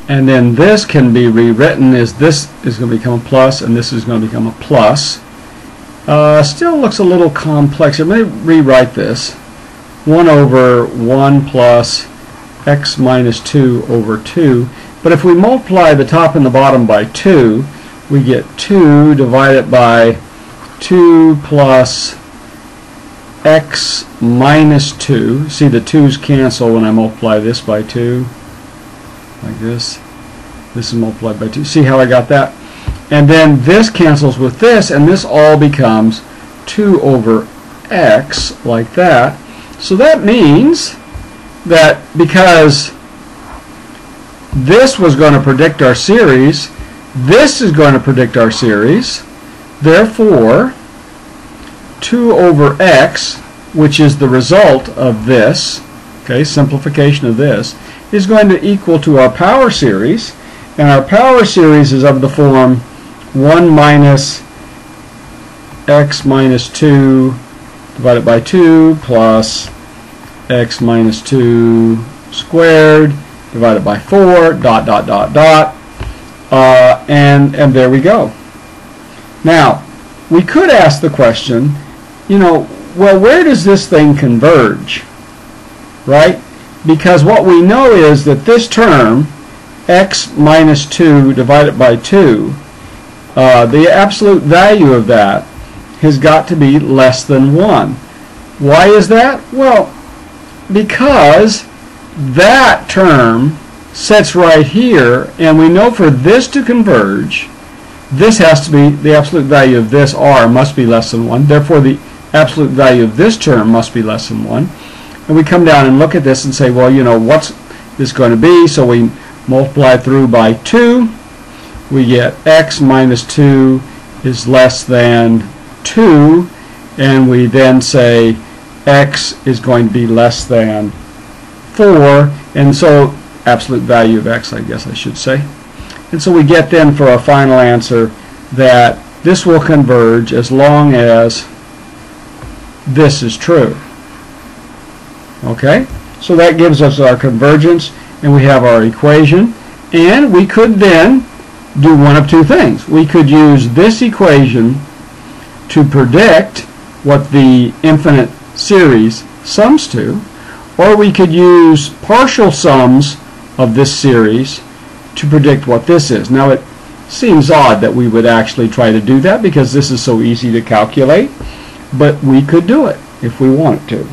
And then this can be rewritten as this is going to become a plus and this is going to become a plus. Still looks a little complex. Let me rewrite this. 1 over 1 plus x minus 2 over 2. But if we multiply the top and the bottom by 2, we get 2 divided by 2 plus x minus 2. See, the 2's cancel when I multiply this by 2. Like this. This is multiplied by 2. See how I got that? And then this cancels with this, and this all becomes 2 over x, like that. So that means that because this was going to predict our series, this is going to predict our series. Therefore, 2 over x, which is the result of this, okay, simplification of this, is going to equal to our power series, and our power series is of the form 1 minus x minus 2 divided by 2 plus x minus 2 squared divided by 4 dot dot dot dot, and there we go. Now we could ask the question, well, where does this thing converge, right? Because what we know is that this term, x minus 2 divided by 2, the absolute value of that has got to be less than 1. Why is that? Well, because that term sits right here, and we know for this to converge, this has to be, the absolute value of this r must be less than 1. Therefore, the absolute value of this term must be less than 1. And we come down and look at this and say, well, what's this going to be? So we multiply through by 2. We get x minus 2 is less than 2. And we then say x is going to be less than 4. And so absolute value of x, I guess I should say. And so we get then for our final answer that this will converge as long as this is true. Okay, so that gives us our convergence, and we have our equation. And we could then do one of two things. We could use this equation to predict what the infinite series sums to, or we could use partial sums of this series to predict what this is. Now it seems odd that we would actually try to do that because this is so easy to calculate, but we could do it if we wanted to.